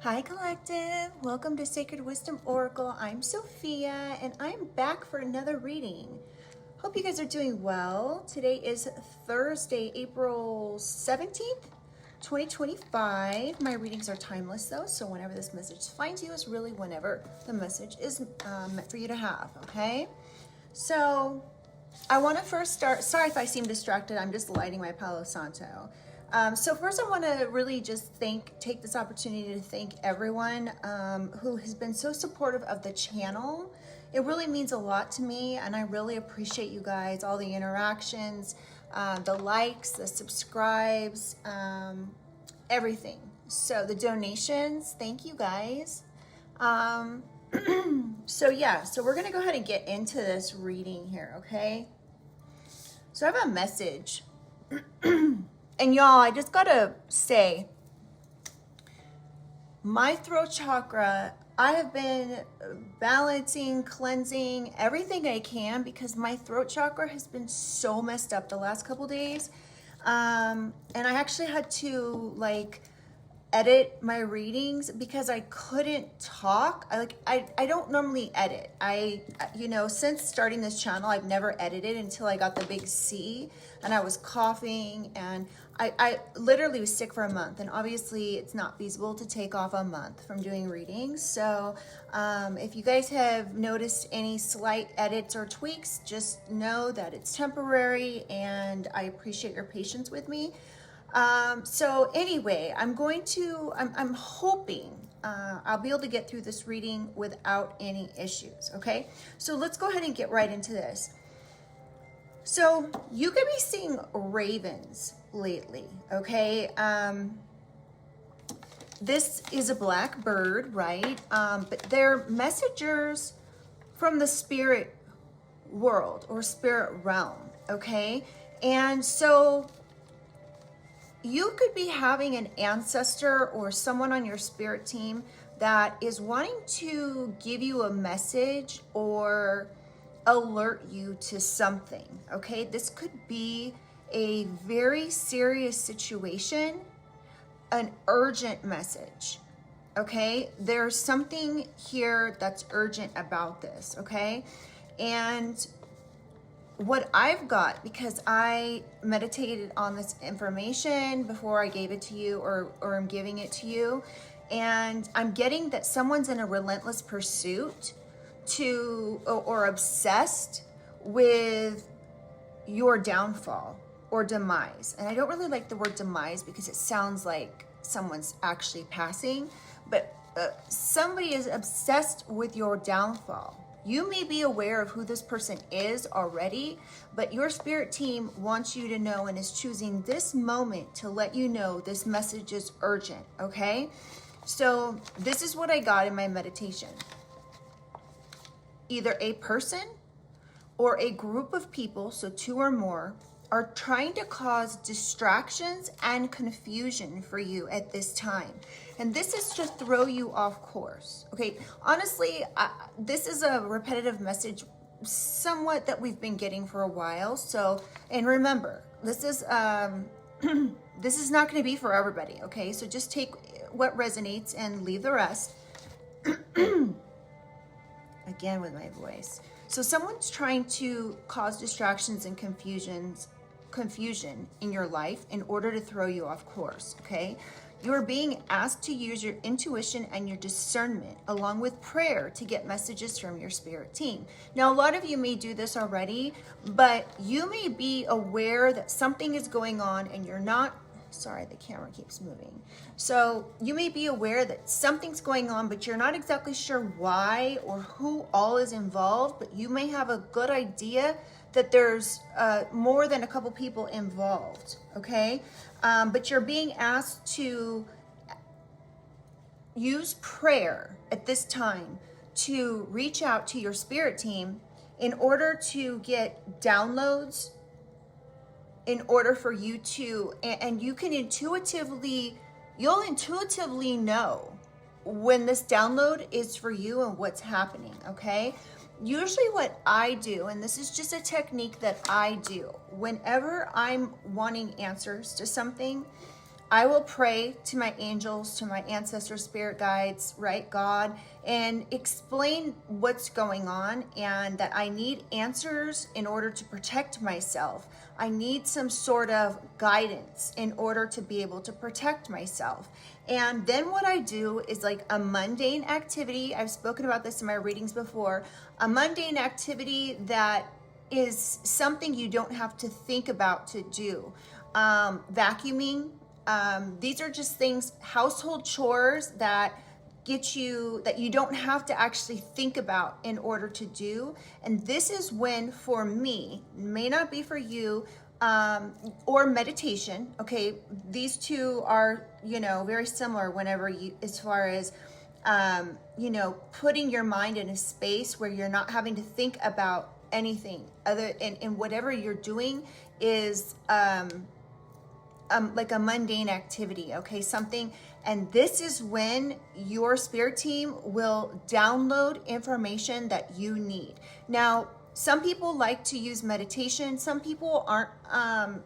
Hi Collective, welcome to Sacred Wisdom Oracle. I'm Sophia and I'm back for another reading. Hope you guys are doing well. Today is Thursday, April 17th, 2025. My readings are timeless though, so whenever this message finds you is really whenever the message is meant for you to have, okay? So I want to first start, sorry if I seem distracted, I'm just lighting my Palo Santo. So first I want to really just take this opportunity to thank everyone who has been so supportive of the channel. It really means a lot to me and I really appreciate you guys, all the interactions, the likes, the subscribes, everything. So the donations, thank you guys. So we're going to go ahead and get into this reading here, okay? So I have a message. And y'all, I just gotta say, my throat chakra, I have been balancing, cleansing everything I can because my throat chakra has been so messed up the last couple days. And I actually had to edit my readings because I couldn't talk. I don't normally edit. Since starting this channel, I've never edited until I got the big C and I was coughing and I literally was sick for a month, and obviously it's not feasible to take off a month from doing readings. So if you guys have noticed any slight edits or tweaks, just know that it's temporary and I appreciate your patience with me. So anyway, I'm hoping I'll be able to get through this reading without any issues, okay? So let's go ahead and get right into this. So you could be seeing ravens lately, okay? This is a black bird, right? But they're messengers from the spirit world or spirit realm, okay? And so you could be having an ancestor or someone on your spirit team that is wanting to give you a message or alert you to something, okay? This could be a very serious situation, an urgent message, okay? There's something here that's urgent about this, okay? And what I've got, because I meditated on this information before I gave it to you or I'm giving it to you, and I'm getting that someone's in a relentless pursuit or obsessed with your downfall or demise. And I don't really like the word demise because it sounds like someone's actually passing, but somebody is obsessed with your downfall. You may be aware of who this person is already, but your spirit team wants you to know and is choosing this moment to let you know this message is urgent, okay? So this is what I got in my meditation. Either a person or a group of people, so two or more, are trying to cause distractions and confusion for you at this time. And this is to throw you off course. Okay, honestly, this is a repetitive message somewhat that we've been getting for a while. So, and remember, this is this is not going to be for everybody, okay? So just take what resonates and leave the rest. Again with my voice. So someone's trying to cause distractions and confusion in your life in order to throw you off course, okay? You're being asked to use your intuition and your discernment along with prayer to get messages from your spirit team. Now, a lot of you may do this already, but you may be aware that something is going on and you're not, sorry, the camera keeps moving. So you may be aware that something's going on, but you're not exactly sure why or who all is involved, but you may have a good idea that there's more than a couple people involved, okay? But you're being asked to use prayer at this time to reach out to your spirit team in order to get downloads, in order for you to, and you can you'll intuitively know when this download is for you and what's happening, okay? Usually what I do, and this is just a technique that I do, whenever I'm wanting answers to something, I will pray to my angels, to my ancestors, spirit guides, right, God, and explain what's going on and that I need answers in order to protect myself. I need some sort of guidance in order to be able to protect myself. And then what I do is like a mundane activity. I've spoken about this in my readings before. A mundane activity that is something you don't have to think about to do. Vacuuming. These are just things, household chores that that you don't have to actually think about in order to do. And this is when, for me, may not be for you, or meditation. Okay, these two are, very similar whenever you, as far as, putting your mind in a space where you're not having to think about anything other, and whatever you're doing is, like a mundane activity, okay, something. And this is when your spirit team will download information that you need. Now, some people like to use meditation. Some people aren't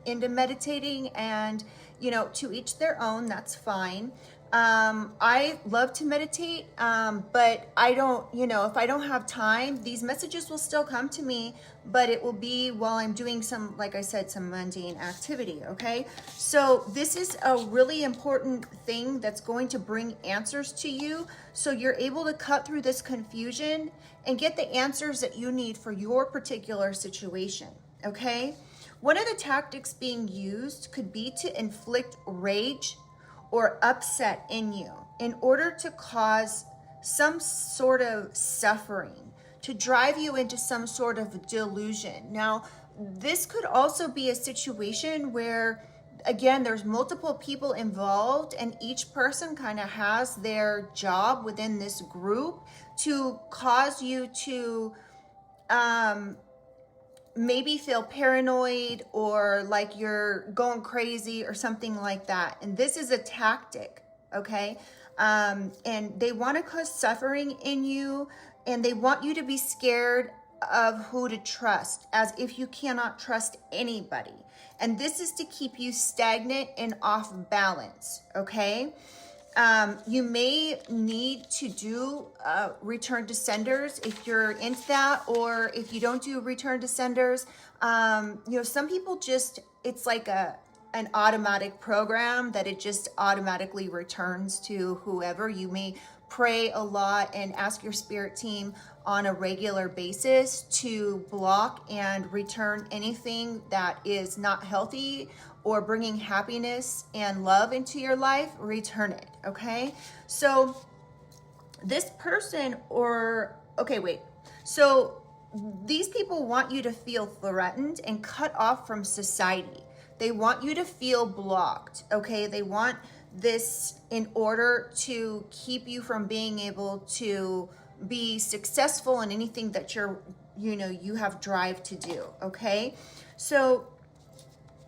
into meditating, and, to each their own, that's fine. I love to meditate, but I don't, if I don't have time, these messages will still come to me, but it will be while I'm doing some, like I said, some mundane activity, okay? So this is a really important thing that's going to bring answers to you, so you're able to cut through this confusion and get the answers that you need for your particular situation, okay? One of the tactics being used could be to inflict rage or upset in you in order to cause some sort of suffering, to drive you into some sort of delusion. Now, this could also be a situation where, again, there's multiple people involved, and each person kind of has their job within this group to cause you to maybe feel paranoid or like you're going crazy or something like that. And this is a tactic, okay? And they want to cause suffering in you, and they want you to be scared of who to trust, as if you cannot trust anybody. And this is to keep you stagnant and off balance, okay? You may need to do return to senders if you're into that, or if you don't do return to senders. Some people just, it's like an automatic program that it just automatically returns to whoever. You may pray a lot and ask your spirit team on a regular basis to block and return anything that is not healthy or bringing happiness and love into your life. Return it, okay? So this person, so these people want you to feel threatened and cut off from society. They want you to feel blocked, okay? They want this in order to keep you from being able to be successful in anything that you have drive to do, okay? So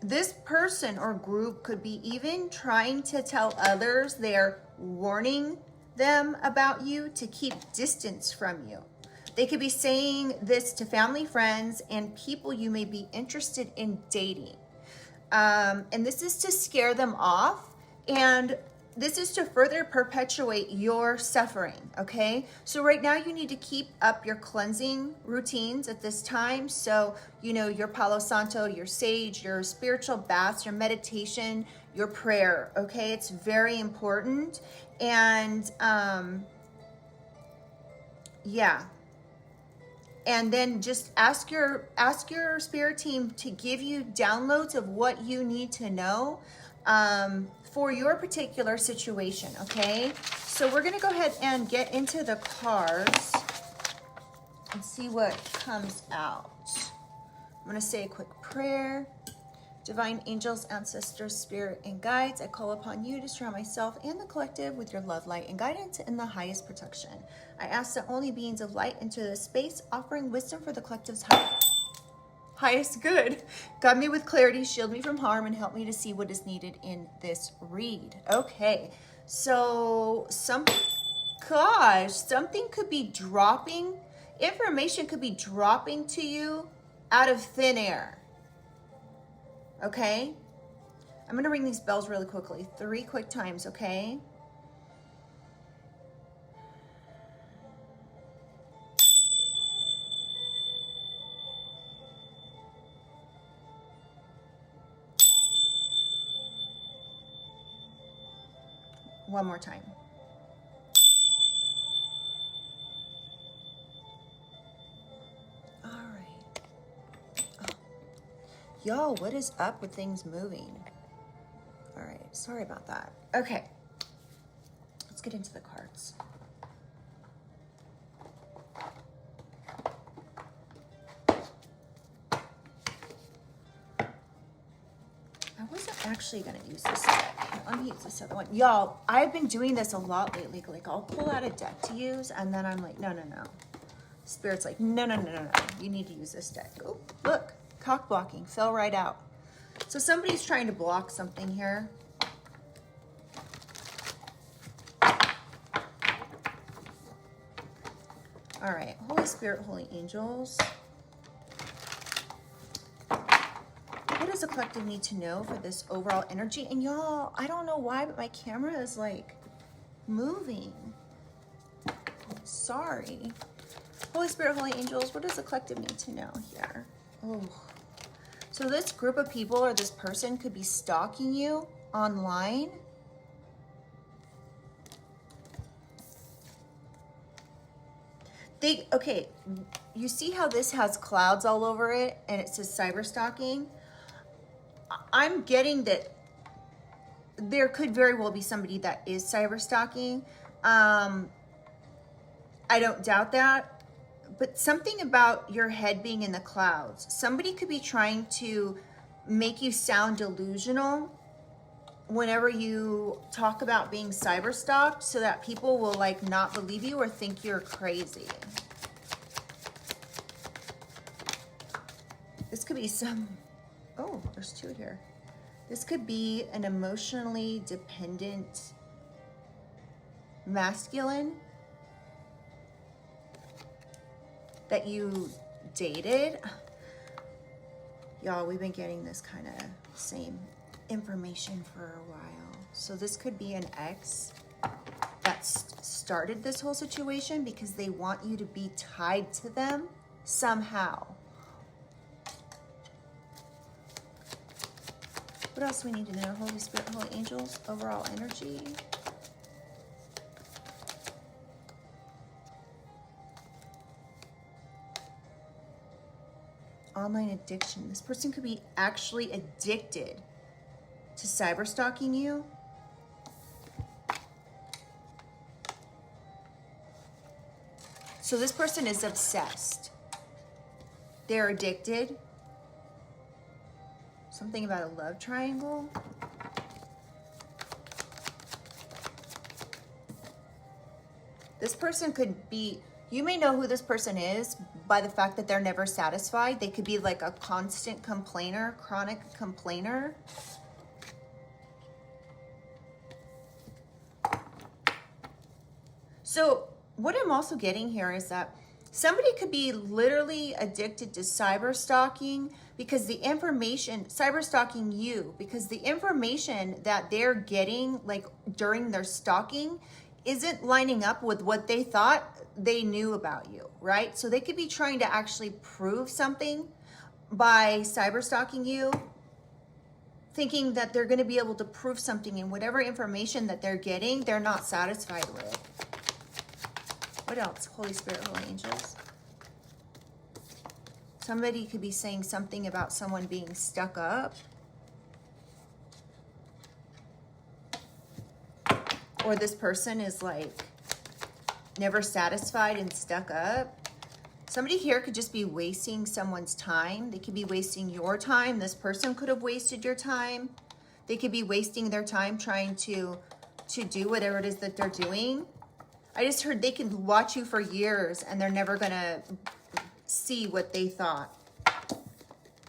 this person or group could be even trying to tell others, they're warning them about you to keep distance from you. They could be saying this to family, friends, and people you may be interested in dating. And this is to scare them off, and this is to further perpetuate your suffering, okay? So right now you need to keep up your cleansing routines at this time. So, your Palo Santo, your sage, your spiritual baths, your meditation, your prayer, okay? It's very important. And and then just ask your spirit team to give you downloads of what you need to know for your particular situation, okay? So we're gonna go ahead and get into the cards and see what comes out. I'm gonna say a quick prayer. Divine angels, ancestors, spirit, and guides, I call upon you to surround myself and the collective with your love, light, and guidance and the highest protection. I ask that only beings of light enter this space, offering wisdom for the collective's highest good. Guide me with clarity, shield me from harm, and help me to see what is needed in this read. Okay, so something could be dropping, information could be dropping to you out of thin air. Okay? I'm going to ring these bells really quickly. 3 quick times, okay? One more time. All right. Oh. Yo, what is up with things moving? All right, sorry about that. Okay, let's get into the cards. I wasn't actually gonna use this deck. Let me use this other one. Y'all, I've been doing this a lot lately. Like, I'll pull out a deck to use, and then I'm like, no. Spirit's like, no. You need to use this deck. Oh, look, cock blocking, fell right out. So somebody's trying to block something here. All right, Holy Spirit, Holy Angels. What does the collective need to know for this overall energy? And y'all, I don't know why, but my camera is like moving. Sorry. Holy Spirit, Holy Angels, what does the collective need to know here? Oh. So this group of people or this person could be stalking you online. Okay, you see how this has clouds all over it and it says cyber stalking? I'm getting that there could very well be somebody that is cyber stalking. I don't doubt that, but something about your head being in the clouds. Somebody could be trying to make you sound delusional whenever you talk about being cyber stalked so that people will like not believe you or think you're crazy. This could be oh, there's 2 here. This could be an emotionally dependent masculine that you dated. Y'all, we've been getting this kind of same information for a while. So this could be an ex that started this whole situation because they want you to be tied to them somehow. What else do we need to know? Holy Spirit, Holy Angels, overall energy. Online addiction. This person could be actually addicted to cyber stalking you. So this person is obsessed. They're addicted. Something about a love triangle. This person could be, you may know who this person is by the fact that they're never satisfied. They could be like a constant complainer, chronic complainer. So what I'm also getting here is that somebody could be literally addicted to cyber stalking because the information, cyber stalking you, because the information that they're getting like during their stalking isn't lining up with what they thought they knew about you, right? So they could be trying to actually prove something by cyber stalking you, thinking that they're going to be able to prove something, and whatever information that they're getting, they're not satisfied with. What else? Holy Spirit, Holy Angels. Somebody could be saying something about someone being stuck up. Or this person is like never satisfied and stuck up. Somebody here could just be wasting someone's time. They could be wasting your time. This person could have wasted your time. They could be wasting their time trying to do whatever it is that they're doing. I just heard they could watch you for years and they're never gonna see what they thought.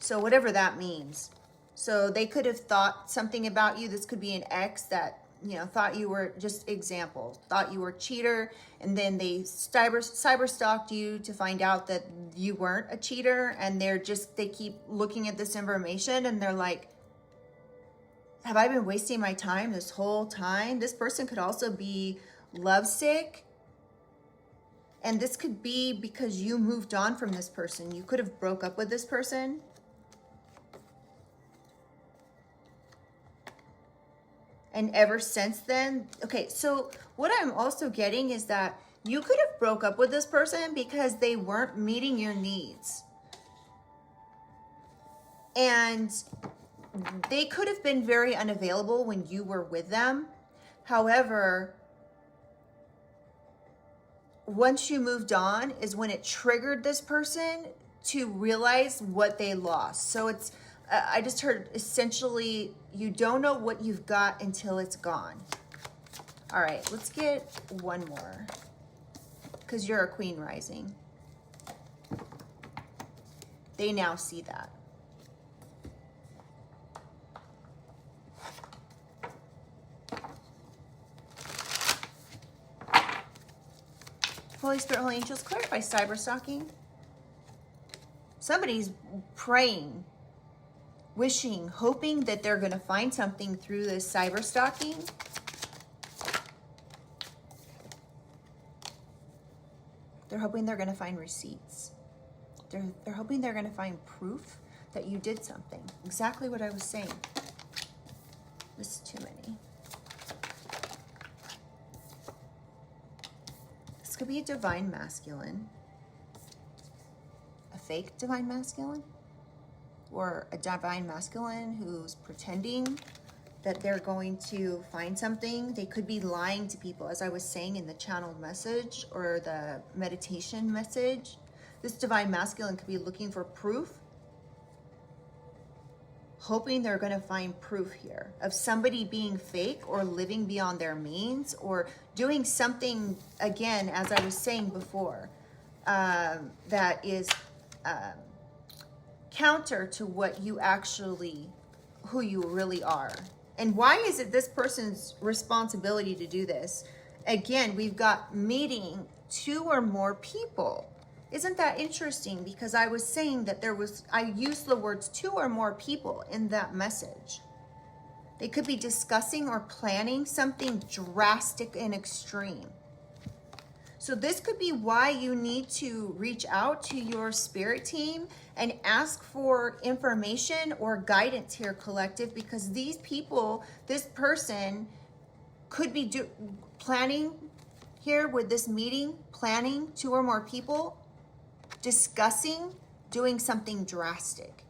So whatever that means. So they could have thought something about you. This could be an ex that, you know, thought you were, just example, thought you were a cheater, and then they cyber stalked you to find out that you weren't a cheater, and they keep looking at this information and they're like, Have I been wasting my time this whole time? This person could also be lovesick. And this could be because you moved on from this person. You could have broke up with this person. And ever since then, okay, so what I'm also getting is that you could have broke up with this person because they weren't meeting your needs. And they could have been very unavailable when you were with them. However, once you moved on is when it triggered this person to realize what they lost. So it's, I just heard essentially, you don't know what you've got until it's gone. All right, let's get one more, because you're a queen rising. They now see that. Holy Spirit, Holy Angels, clarify cyberstalking. Somebody's praying, wishing, hoping that they're going to find something through this cyberstalking. They're hoping they're going to find receipts. They're hoping they're going to find proof that you did something. Exactly what I was saying. This is too many. This could be a divine masculine. A fake divine masculine. Or a divine masculine who's pretending that they're going to find something. They could be lying to people, as I was saying in the channeled message or the meditation message. This divine masculine could be looking for proof, hoping they're going to find proof here of somebody being fake or living beyond their means or doing something, again, as I was saying before, that is counter to what you actually, who you really are. And why is it this person's responsibility to do this? Again, we've got meeting 2 or more people. Isn't that interesting? Because I was saying that I used the words 2 or more people in that message. They could be discussing or planning something drastic and extreme. So this could be why you need to reach out to your spirit team and ask for information or guidance here, collective, because these people, this person could be planning here with this meeting, planning 2 or more people, discussing doing something drastic,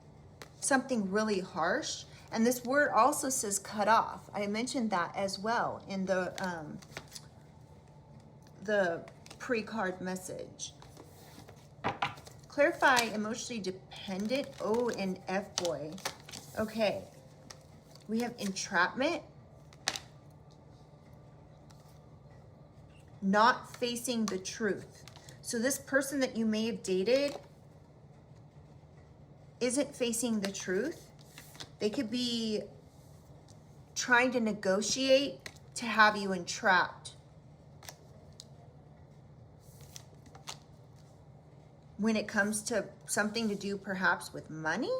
something really harsh. And this word also says cut off. I mentioned that as well in the pre-card message. Clarify emotionally dependent. O and F boy. Okay. We have entrapment. Not facing the truth. So this person that you may have dated isn't facing the truth. They could be trying to negotiate to have you entrapped. When it comes to something to do perhaps with money.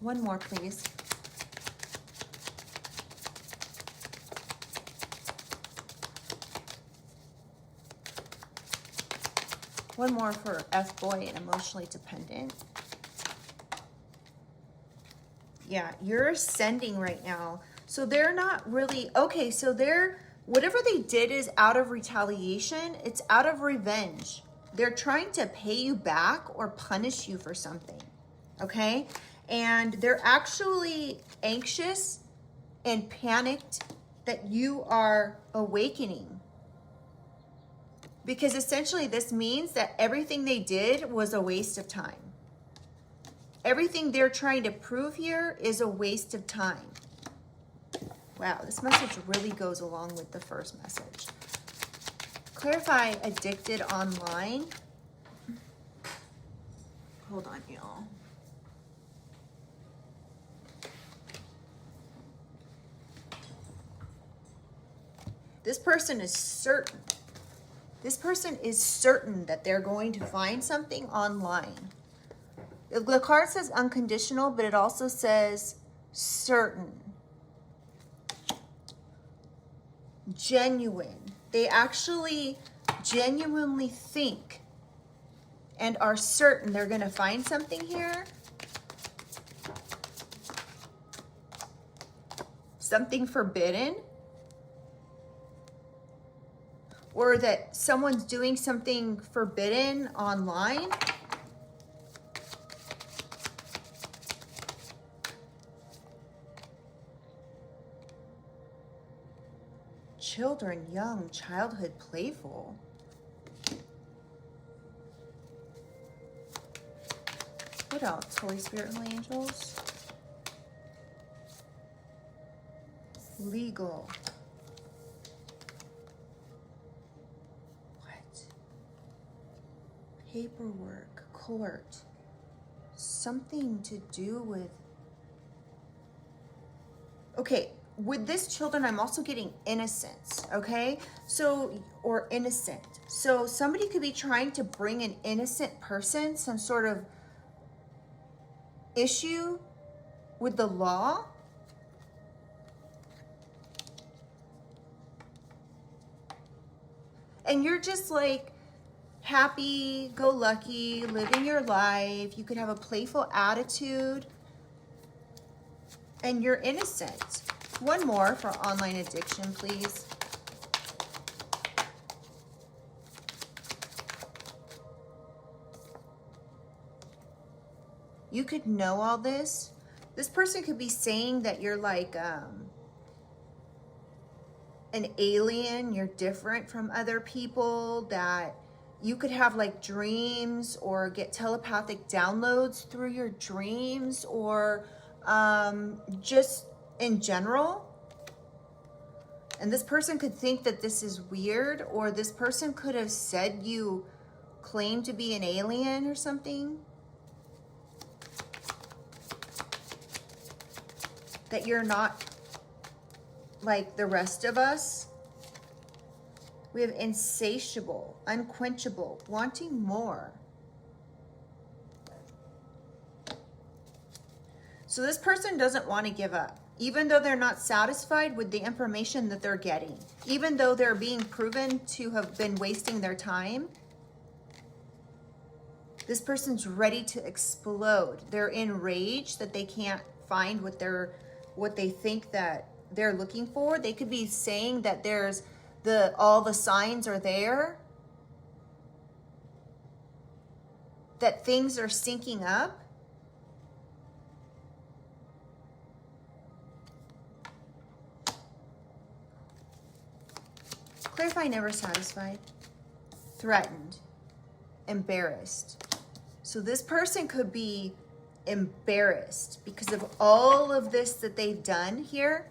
One more, please. One more for F-boy and emotionally dependent. Yeah, you're ascending right now. So they're not really, okay, so whatever they did is out of retaliation. It's out of revenge. They're trying to pay you back or punish you for something, okay? And they're actually anxious and panicked that you are awakening. Because essentially this means that everything they did was a waste of time. Everything they're trying to prove here is a waste of time. Wow, this message really goes along with the first message. Clarify addicted online. Hold on, y'all. This person is certain This person is certain that they're going to find something online. The card says unconditional, but it also says certain. Genuine. They actually genuinely think and are certain they're going to find something here. Something forbidden. Or that someone's doing something forbidden online. Children, young, childhood, playful. What else? Holy Spirit, Holy Angels. Legal. What? Paperwork, court. Something to do with... Okay. With this children, I'm also getting innocence, okay? So, or innocent. So somebody could be trying to bring an innocent person some sort of issue with the law. And you're just like happy, go lucky, living your life. You could have a playful attitude. And you're innocent. One more for online addiction, please. You could know all this. This person could be saying that you're like an alien, you're different from other people, that you could have like dreams or get telepathic downloads through your dreams, or just in general. And this person could think that this is weird, or this person could have said you claim to be an alien or something. That you're not like the rest of us. We have insatiable, unquenchable, wanting more. So this person doesn't want to give up, even though they're not satisfied with the information that they're getting, even though they're being proven to have been wasting their time. This person's ready to explode. They're enraged that they can't find what they think that they're looking for. They could be saying that there's all the signs are there, that things are syncing up. Clarify, never satisfied, threatened, embarrassed. So this person could be embarrassed because of all of this that they've done here.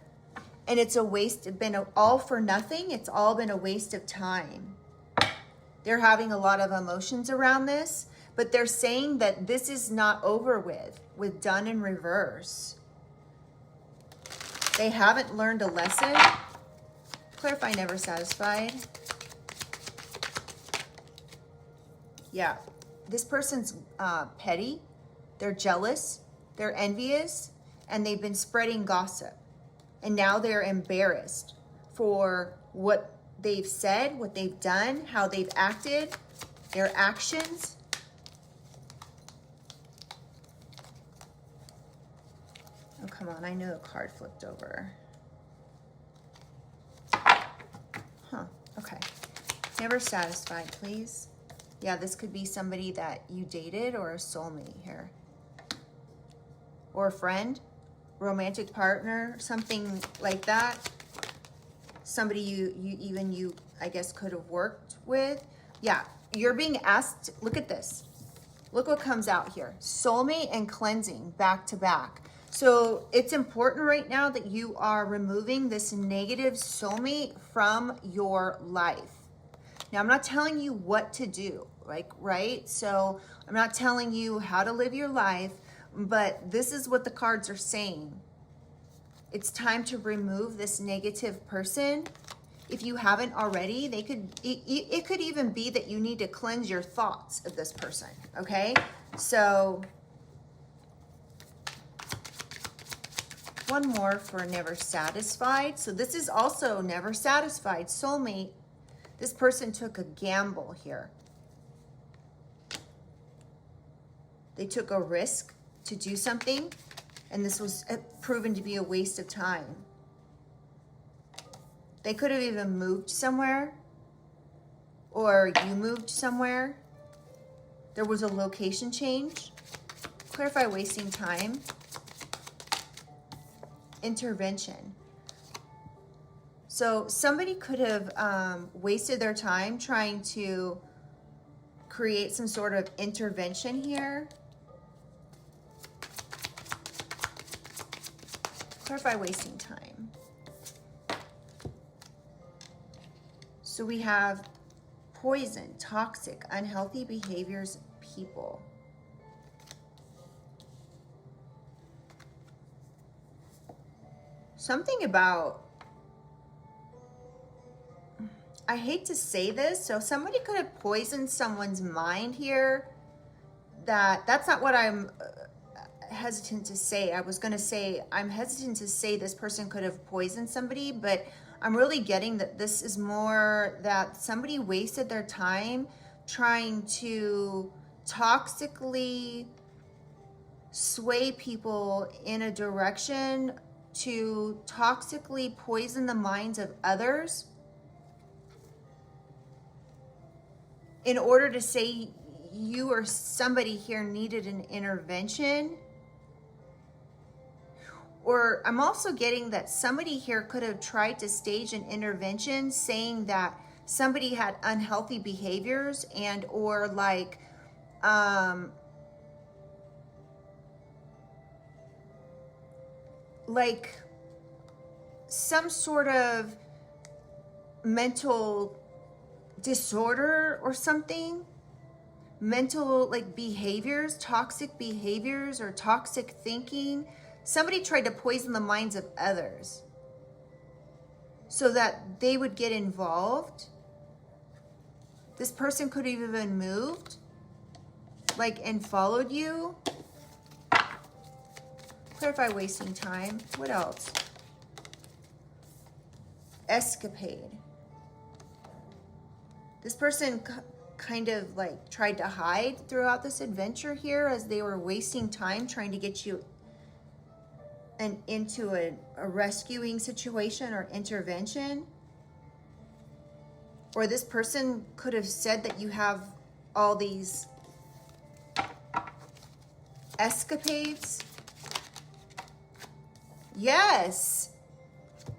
And it's a waste, all for nothing. It's all been a waste of time. They're having a lot of emotions around this, but they're saying that this is not over with done in reverse. They haven't learned a lesson. Clarify, never satisfied. Yeah, this person's petty. They're jealous. They're envious. And they've been spreading gossip. And now they're embarrassed for what they've said, what they've done, how they've acted, their actions. Oh, come on. I know the card flipped over. Huh. Okay. Never satisfied, please. Yeah, this could be somebody that you dated or a soulmate here. Or a friend, romantic partner, something like that. Somebody you I guess could have worked with. Yeah, you're being asked, look at this. Look what comes out here. Soulmate and cleansing back to back. So it's important right now that you are removing this negative soulmate from your life. Now, I'm not telling you what to do, right? So I'm not telling you how to live your life, but this is what the cards are saying. It's time to remove this negative person If you haven't already, it could even be that you need to cleanse your thoughts of this person, okay? So one more for never satisfied. So this is also never satisfied. Soulmate, this person took a gamble here. They took a risk to do something, and this was proven to be a waste of time. They could have even moved somewhere, or you moved somewhere. There was a location change. Clarify wasting time. Intervention. So somebody could have wasted their time trying to create some sort of intervention here. Clarify wasting time. So we have poison, toxic, unhealthy behaviors, people. Something about, I hate to say this, so somebody could have poisoned someone's mind here. That's not what I'm hesitant to say. I was going to say, I'm hesitant to say this person could have poisoned somebody, but I'm really getting that this is more that somebody wasted their time trying to toxically sway people in a direction to toxically poison the minds of others in order to say you or somebody here needed an intervention. Or I'm also getting that somebody here could have tried to stage an intervention saying that somebody had unhealthy behaviors and or like some sort of mental disorder or something. Mental like behaviors, toxic behaviors or toxic thinking. Somebody tried to poison the minds of others so that they would get involved. This person could have even moved, like, and followed you. Clarify wasting time. What else? Escapade. This person kind of like tried to hide throughout this adventure here as they were wasting time trying to get you and into a rescuing situation or intervention. Or this person could have said that you have all these escapades. Yes.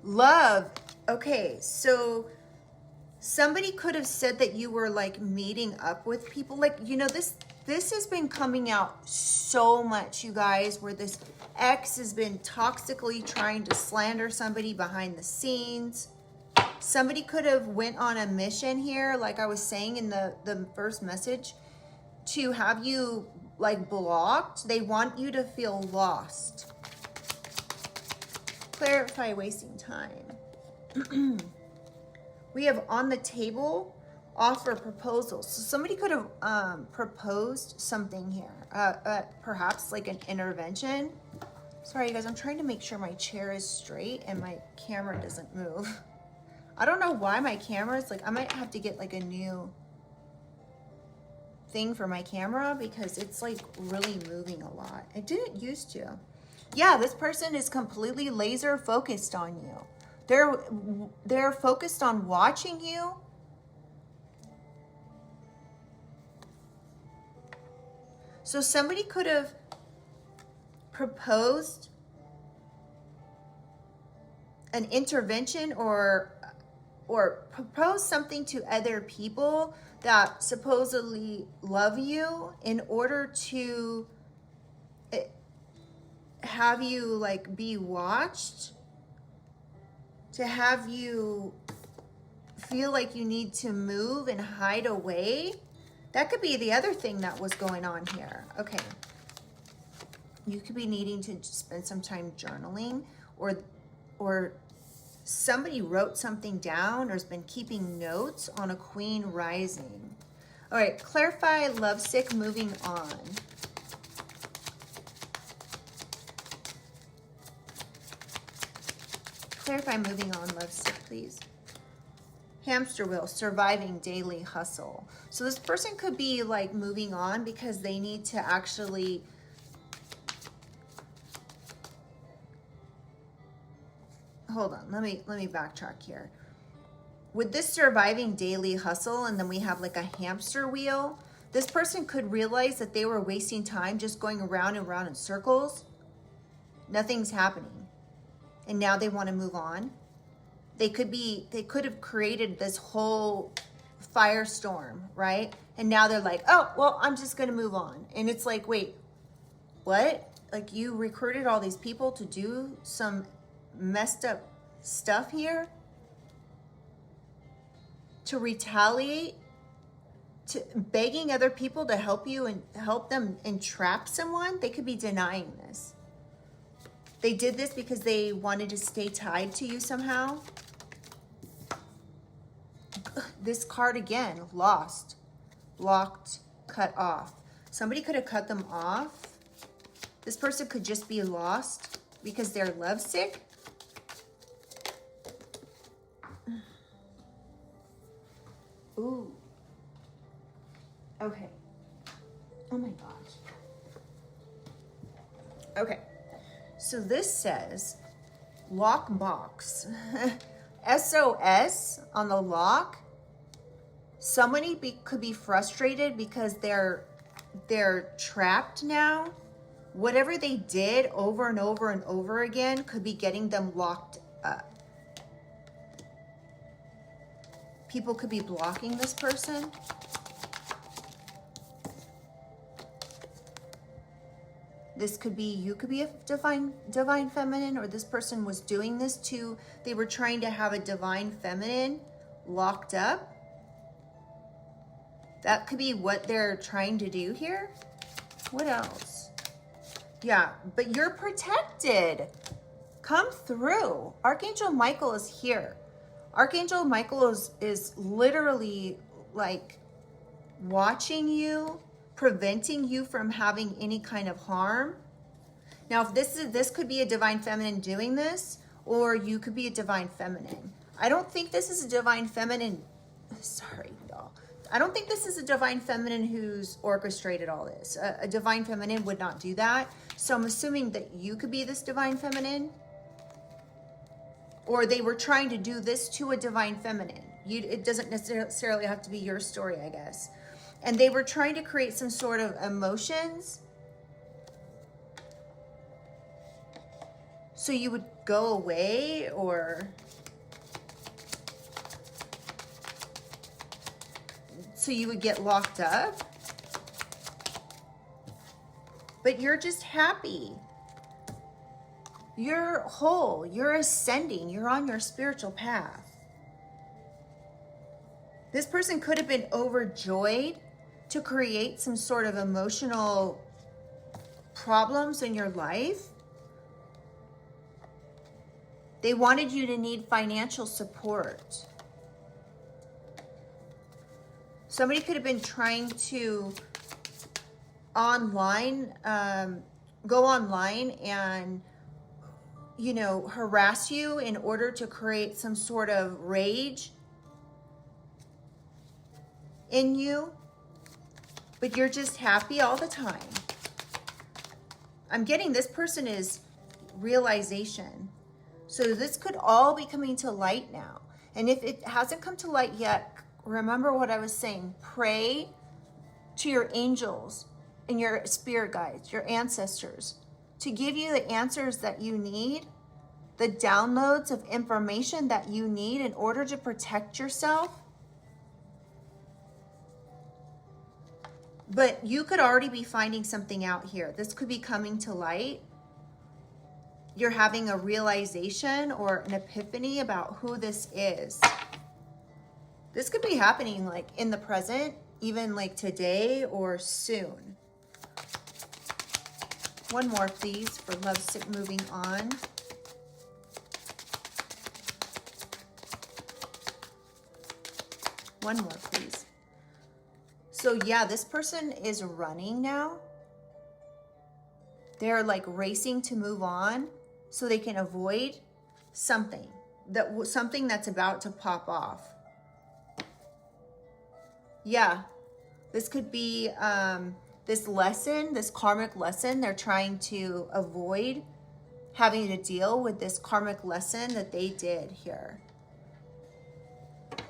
Love. Okay, so somebody could have said that you were like meeting up with people. Like, you know, this has been coming out so much, you guys, where this ex has been toxically trying to slander somebody behind the scenes. Somebody could have went on a mission here, like I was saying in the first message, to have you like blocked. They want you to feel lost. Clarify wasting time. We have on the table, offer proposals. So somebody could have proposed something here, perhaps like an intervention. Sorry, you guys, I'm trying to make sure my chair is straight and my camera doesn't move. I don't know why my camera is like, I might have to get like a new thing for my camera because it's like really moving a lot. It didn't used to. Yeah, this person is completely laser focused on you. They're focused on watching you. So somebody could have proposed an intervention or proposed something to other people that supposedly love you in order to have you like be watched, to have you feel like you need to move and hide away. That could be the other thing that was going on here. Okay. You could be needing to spend some time journaling or somebody wrote something down or has been keeping notes on a Queen rising. All right, clarify lovesick, moving on. Clarify moving on, lovesick, please. Hamster wheel, surviving daily hustle. So this person could be like moving on because they need to actually hold on, let me backtrack here. With this surviving daily hustle, and then we have like a hamster wheel, this person could realize that they were wasting time just going around and around in circles. Nothing's happening. And now they want to move on. They could have created this whole firestorm, right? And now they're like, oh, well, I'm just going to move on. And it's like, wait, what? Like, you recruited all these people to do some messed up stuff here? To retaliate? To begging other people to help you and help them entrap someone? They could be denying this. They did this because they wanted to stay tied to you somehow. This card again, lost, blocked, cut off. Somebody could have cut them off. This person could just be lost because they're lovesick. Ooh. Okay. Oh my gosh. Okay. So this says lock box. SOS on the lock. Somebody could be frustrated because they're trapped now. Whatever they did over and over and over again could be getting them locked up. People could be blocking this person. This could be, you could be a divine feminine, or this person was doing this to, they were trying to have a divine feminine locked up. That could be what they're trying to do here. What else? Yeah, but you're protected. Come through. Archangel Michael is here. Archangel Michael is literally like watching you, preventing you from having any kind of harm. Now, if this could be a divine feminine doing this, or you could be a divine feminine. I don't think this is a divine feminine. Sorry, y'all. I don't think this is a divine feminine who's orchestrated all this. A divine feminine would not do that. So I'm assuming that you could be this divine feminine, or they were trying to do this to a divine feminine. It doesn't necessarily have to be your story, I guess. And they were trying to create some sort of emotions so you would go away, or so you would get locked up. But you're just happy. You're whole. You're ascending. You're on your spiritual path. This person could have been overjoyed to create some sort of emotional problems in your life. They wanted you to need financial support. Somebody could have been trying to go online and, you know, harass you in order to create some sort of rage in you, but you're just happy all the time. I'm getting this person is realization. So this could all be coming to light now. And if it hasn't come to light yet, remember what I was saying. Pray to your angels and your spirit guides, your ancestors, to give you the answers that you need, the downloads of information that you need in order to protect yourself. But you could already be finding something out here. This could be coming to light. You're having a realization or an epiphany about who this is. This could be happening like in the present, even like today or soon. One more, please, for lovesick moving on. One more, please. So yeah, this person is running now. They're like racing to move on so they can avoid something that's about to pop off. Yeah, this could be this lesson, this karmic lesson. They're trying to avoid having to deal with this karmic lesson that they did here.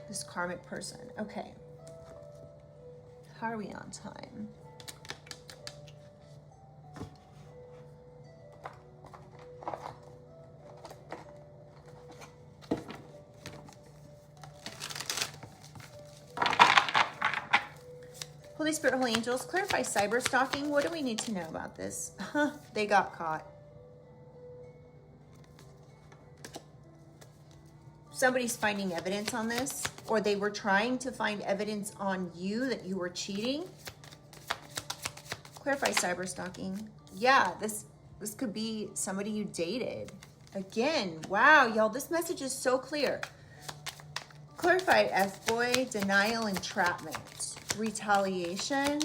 This karmic person. Okay. How are we on time? Holy Spirit, Holy Angels, clarify cyber stalking. What do we need to know about this? They got caught. Somebody's finding evidence on this, or they were trying to find evidence on you that you were cheating. Clarify cyber stalking. Yeah, this could be somebody you dated. Again, wow, y'all, this message is so clear. Clarify F-boy, denial, entrapment, retaliation.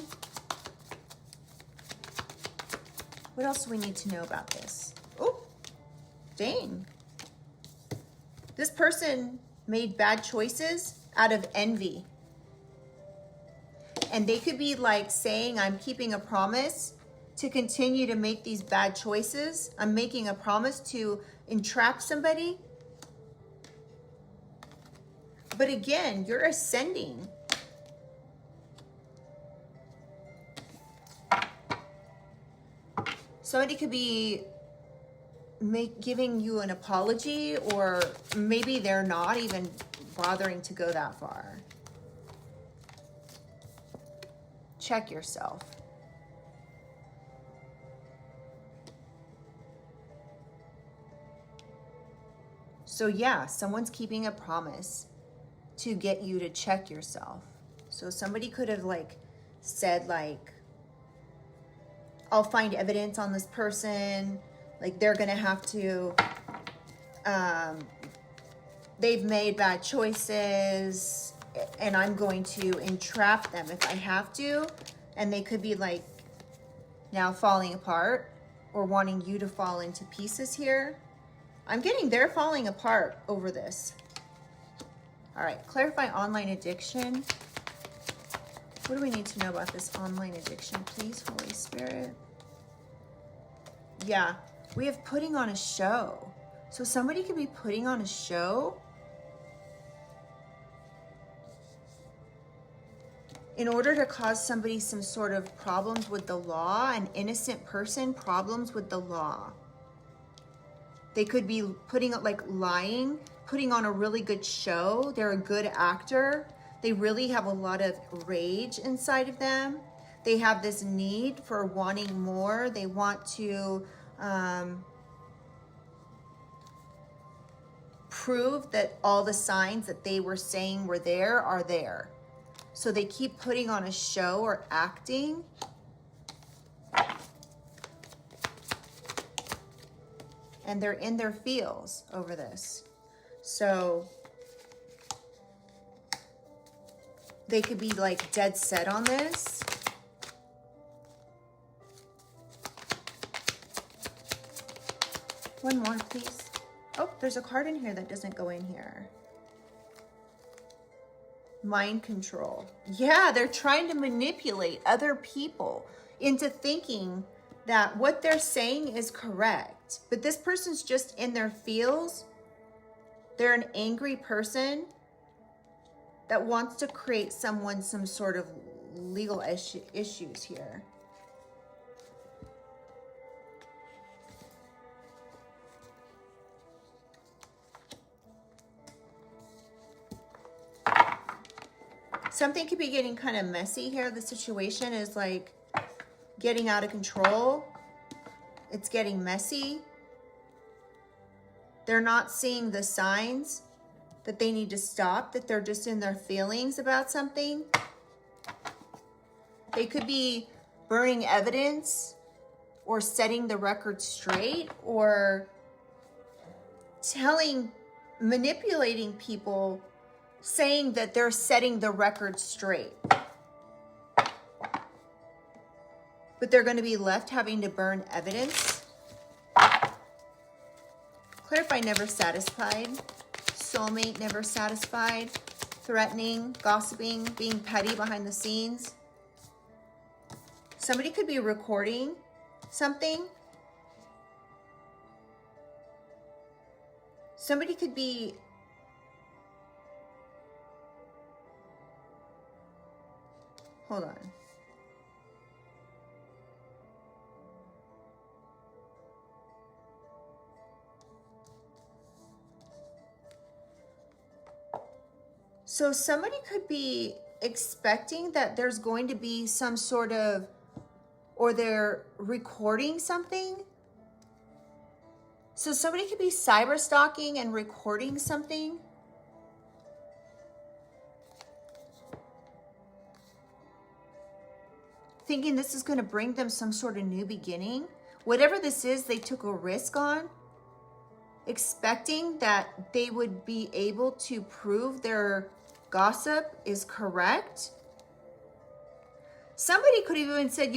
What else do we need to know about this? Oh, dang. This person made bad choices out of envy. And they could be like saying, I'm keeping a promise to continue to make these bad choices. I'm making a promise to entrap somebody. But again, you're ascending. Somebody could be giving you an apology, or maybe they're not even bothering to go that far. Check yourself. So yeah, someone's keeping a promise to get you to check yourself. So somebody could have like said like, I'll find evidence on this person. Like they're gonna have to, they've made bad choices and I'm going to entrap them if I have to. And they could be like now falling apart or wanting you to fall into pieces here. I'm getting they're falling apart over this. All right, clarify online addiction. What do we need to know about this online addiction, please, Holy Spirit? Yeah, we have putting on a show. So somebody could be putting on a show in order to cause somebody some sort of problems with the law, an innocent person, problems with the law. They could be putting like lying, putting on a really good show. They're a good actor. They really have a lot of rage inside of them. They have this need for wanting more. They want to prove that all the signs that they were saying were there are there. So they keep putting on a show or acting. And they're in their feels over this. So they could be like dead set on this. One more, please. Oh, there's a card in here that doesn't go in here. Mind control. Yeah, they're trying to manipulate other people into thinking that what they're saying is correct. But this person's just in their feels. They're an angry person that wants to create someone some sort of legal issues here. Something could be getting kind of messy here. The situation is like getting out of control. It's getting messy. They're not seeing the signs that they need to stop, that they're just in their feelings about something. They could be burning evidence or setting the record straight or manipulating people saying that they're setting the record straight. But they're going to be left having to burn evidence. Clarify never satisfied. Soulmate never satisfied. Threatening, gossiping, being petty behind the scenes. Somebody could be recording something. Somebody could be hold on. So somebody could be expecting that there's going to be some sort of, or they're recording something. So somebody could be cyber stalking and recording something. Thinking this is going to bring them some sort of new beginning. Whatever this is, they took a risk on. Expecting that they would be able to prove their gossip is correct. Somebody could have even said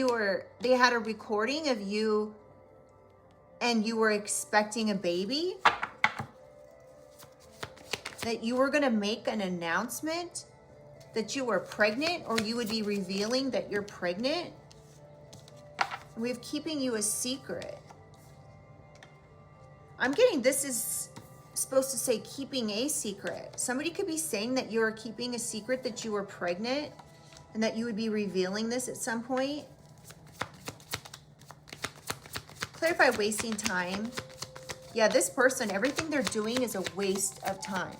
they had a recording of you and you were expecting a baby. That you were going to make an announcement that you were pregnant, or you would be revealing that you're pregnant. We're keeping you a secret. I'm getting this is supposed to say keeping a secret. Somebody could be saying that you're keeping a secret that you were pregnant and that you would be revealing this at some point. Clarify wasting time. Yeah, this person, everything they're doing is a waste of time.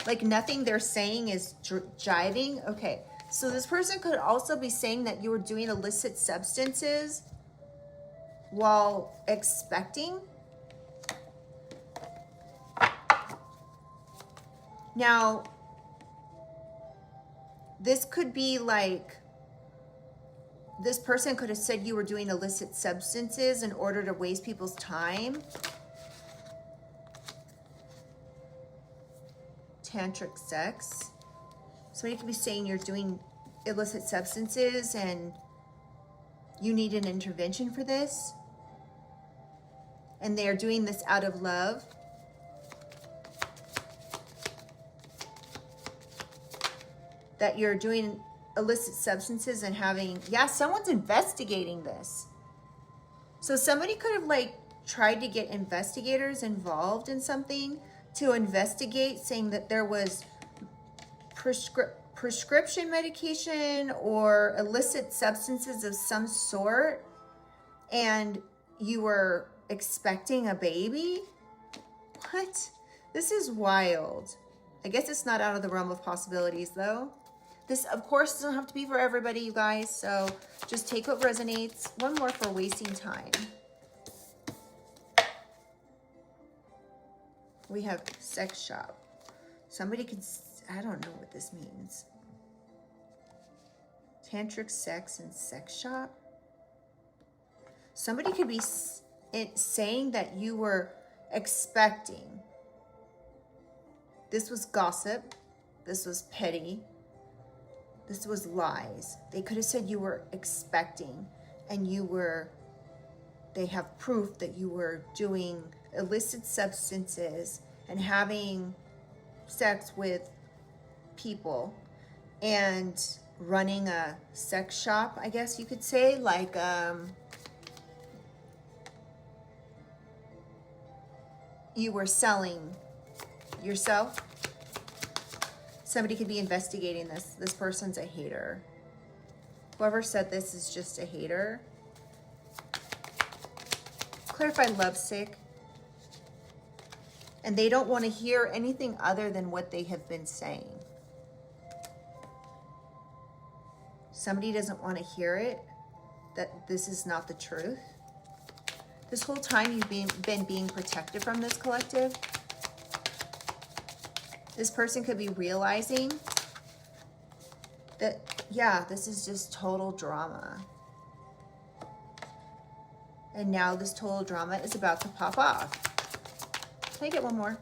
Like nothing they're saying is jiving. Okay, so this person could also be saying that you were doing illicit substances while expecting. Now, this could be like, this person could have said you were doing illicit substances in order to waste people's time. Tantric sex. Somebody could be saying you're doing illicit substances and you need an intervention for this. And they are doing this out of love. That you're doing illicit substances and having, yeah, someone's investigating this. So somebody could have like tried to get investigators involved in something to investigate, saying that there was prescription medication or illicit substances of some sort, and you were expecting a baby? What? This is wild. I guess it's not out of the realm of possibilities though. This, of course, doesn't have to be for everybody, you guys. So just take what resonates. One more for wasting time. We have sex shop. Somebody could, I don't know what this means. Tantric sex and sex shop. Somebody could be saying that you were expecting. This was gossip. This was petty. This was lies. They could have said you were expecting and they have proof that you were doing illicit substances and having sex with people and running a sex shop, I guess you could say, like you were selling yourself. Somebody could be investigating this. This person's a hater. Whoever said this is just a hater. Clarify lovesick. And they don't want to hear anything other than what they have been saying. Somebody doesn't want to hear it, that this is not the truth. This whole time you've been being protected from this collective. This person could be realizing that, yeah, this is just total drama. And now this total drama is about to pop off. Can I get one more?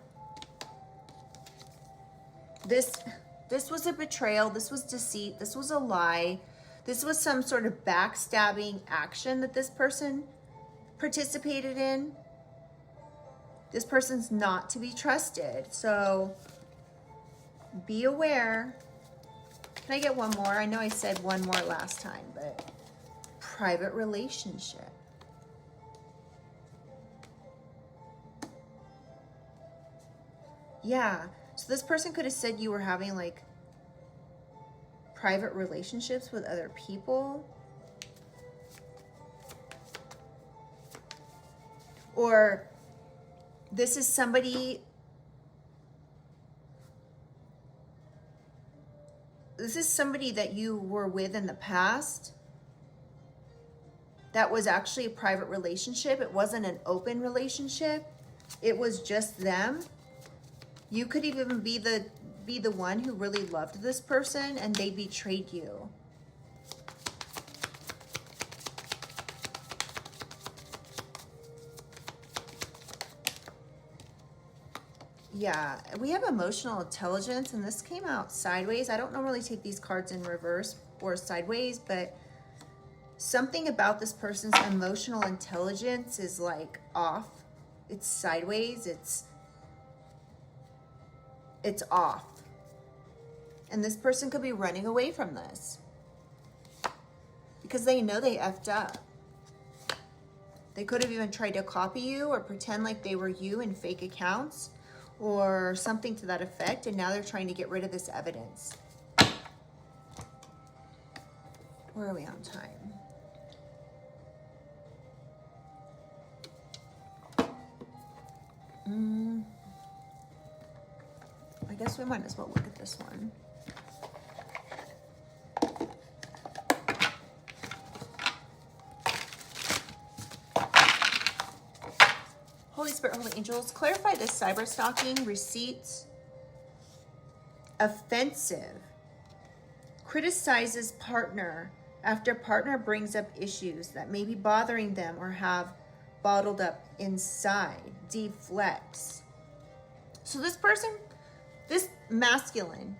This was a betrayal. This was deceit. This was a lie. This was some sort of backstabbing action that this person participated in. This person's not to be trusted. So be aware. Can I get one more? I know I said one more last time, but private relationship. Yeah. So this person could have said you were having like private relationships with other people. Or this is somebody, that you were with in the past that was actually a private relationship. It wasn't an open relationship. It was just them. You could even be the one who really loved this person and they betrayed you. Yeah, we have emotional intelligence, and this came out sideways. I don't normally take these cards in reverse or sideways, but something about this person's emotional intelligence is like off. It's sideways. It's off. And this person could be running away from this because they know they effed up. They could have even tried to copy you or pretend like they were you in fake accounts or something to that effect, and now they're trying to get rid of this evidence. Where are we on time? I guess we might as well look at this one. Holy Spirit, Holy Angels, clarify this cyber stalking, receipts, offensive, criticizes partner after partner brings up issues that may be bothering them or have bottled up inside, deflects. So this person, this masculine,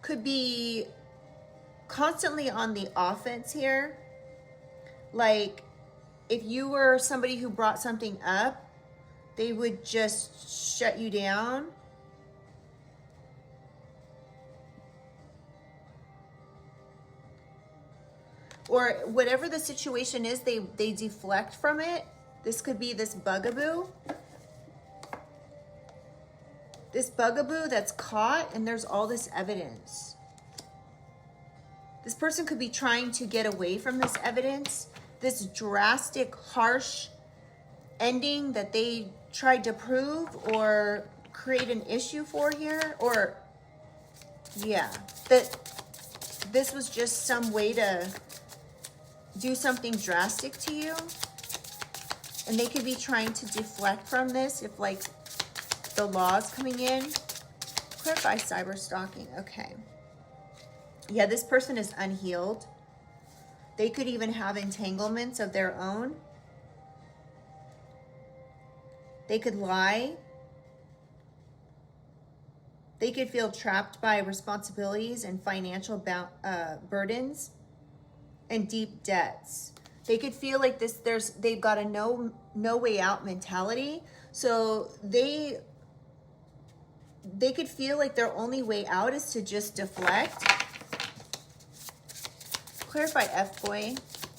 could be constantly on the offense here. Like if you were somebody who brought something up, they would just shut you down. Or whatever the situation is, they deflect from it. This could be this bugaboo. This bugaboo that's caught, and there's all this evidence. This person could be trying to get away from this evidence, this drastic, harsh ending that they tried to prove or create an issue for here. Or yeah, that this was just some way to do something drastic to you, and they could be trying to deflect from this if like the law's coming in. Clarify cyber stalking. Okay, yeah, this person is unhealed. They could even have entanglements of their own. They could lie. They could feel trapped by responsibilities and financial burdens and deep debts. They could feel like they've got a no way out mentality. So they could feel like their only way out is to just deflect. Clarify F-boy,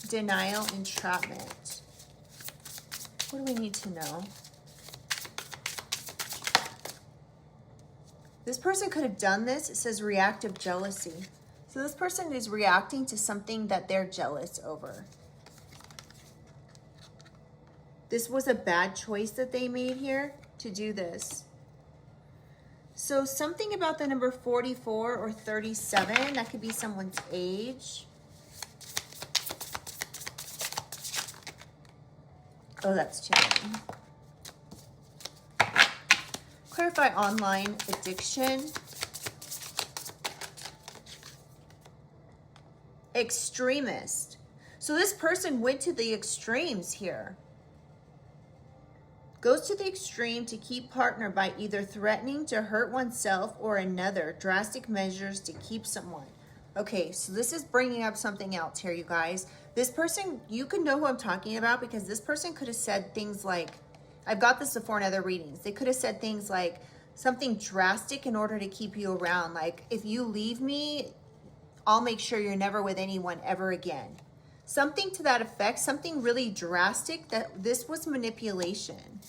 denial, entrapment. What do we need to know? This person could have done this. It says reactive jealousy. So this person is reacting to something that they're jealous over. This was a bad choice that they made here to do this. So something about the number 44 or 37, that could be someone's age. Oh, that's changing. Clarify online addiction. Extremist. So this person went to the extremes here. Goes to the extreme to keep partner by either threatening to hurt oneself or another. Drastic measures to keep someone. Okay, so this is bringing up something else here, you guys. This person, you can know who I'm talking about because this person could have said things like, I've got this before in other readings. They could have said things like something drastic in order to keep you around. Like, if you leave me, I'll make sure you're never with anyone ever again. Something to that effect, something really drastic, that this was manipulation.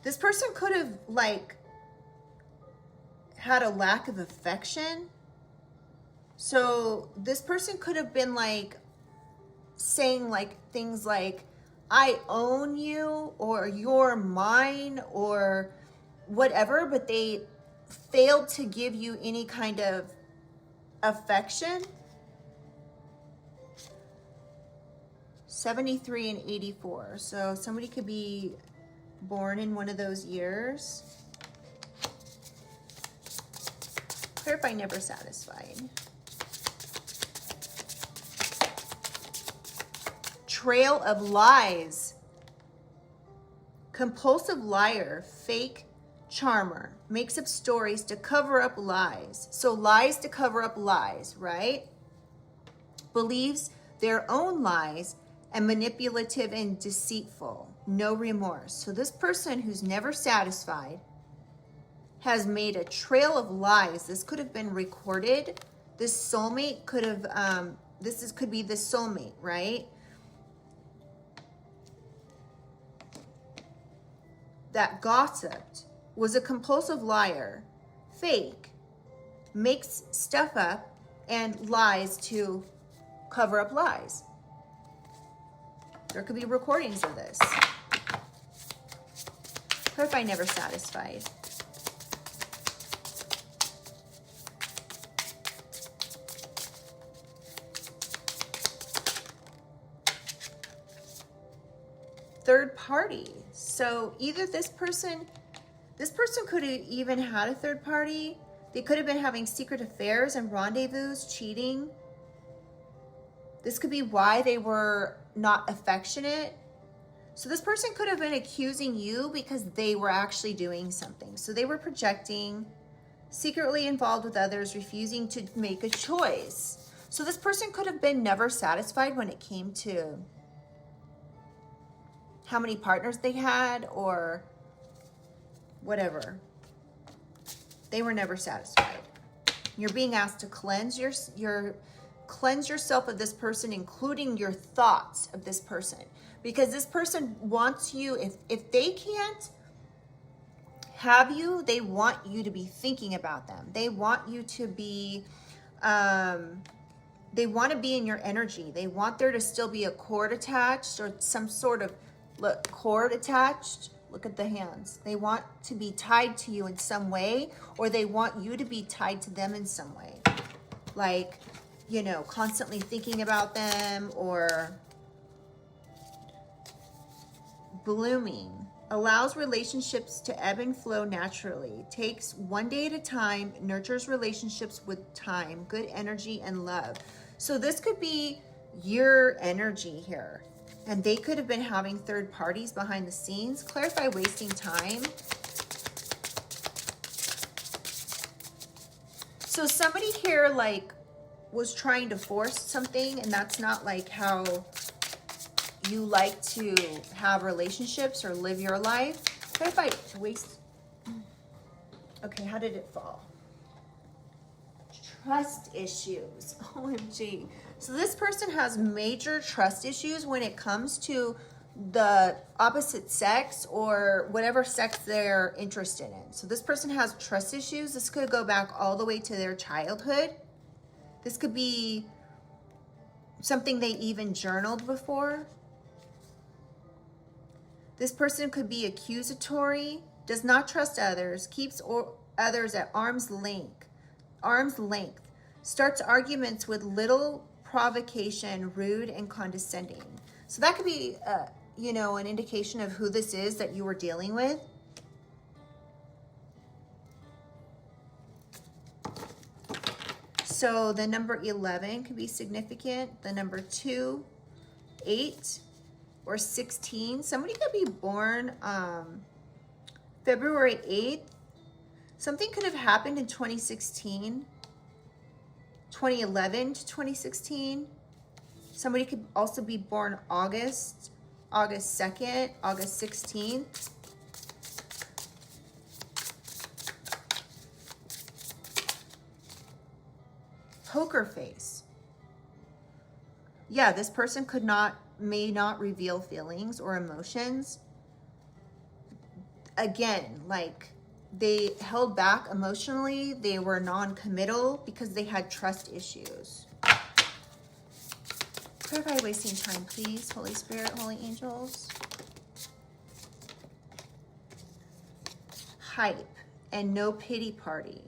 This person could have like had a lack of affection. So this person could have been like saying like things like, I own you, or you're mine, or whatever, but they failed to give you any kind of affection. 73 and 84. So somebody could be born in one of those years. Clarify never satisfied. Trail of lies. Compulsive liar, fake charmer, makes up stories to cover up lies. So lies to cover up lies, right? Believes their own lies and manipulative and deceitful. No remorse. So this person who's never satisfied has made a trail of lies. This could have been recorded. This soulmate could have, could be the soulmate, right? That gossiped, was a compulsive liar, fake, makes stuff up, and lies to cover up lies. There could be recordings of this. Clarify never satisfied. Third party. So either this person could have even had a third party. They could have been having secret affairs and rendezvous, cheating. This could be why they were not affectionate. So this person could have been accusing you because they were actually doing something. So they were projecting, secretly involved with others, refusing to make a choice. So this person could have been never satisfied when it came to how many partners they had or whatever. They were never satisfied. You're being asked to cleanse cleanse yourself of this person, including your thoughts of this person, because this person wants you. If they can't have you, they want you to be thinking about them. They want you to be they want to be in your energy. They want there to still be a cord attached or some sort of cord attached. Look at the hands. They want to be tied to you in some way, or they want you to be tied to them in some way. Like, you know, constantly thinking about them, or blooming. Allows relationships to ebb and flow naturally. Takes one day at a time. Nurtures relationships with time. Good energy and love. So this could be your energy here. And they could have been having third parties behind the scenes. Clarify wasting time. So somebody here like was trying to force something, and that's not like how you like to have relationships or live your life. Clarify waste. Okay, how did it fall? Trust issues. OMG. So this person has major trust issues when it comes to the opposite sex or whatever sex they're interested in. So this person has trust issues. This could go back all the way to their childhood. This could be something they even journaled before. This person could be accusatory, does not trust others, keeps others at arm's length, starts arguments with little provocation, rude and condescending. So that could be, you know, an indication of who this is that you were dealing with. So the number 11 could be significant. The number 2, 8 or 16. Somebody could be born February 8th. Something could have happened in 2016, 2011 to 2016. Somebody could also be born August 2nd, August 16th. Poker face. Yeah, this person may not reveal feelings or emotions. Again, like they held back emotionally. They were non-committal because they had trust issues. Clarify wasting time, please. Holy Spirit, Holy Angels. Hype and no pity party.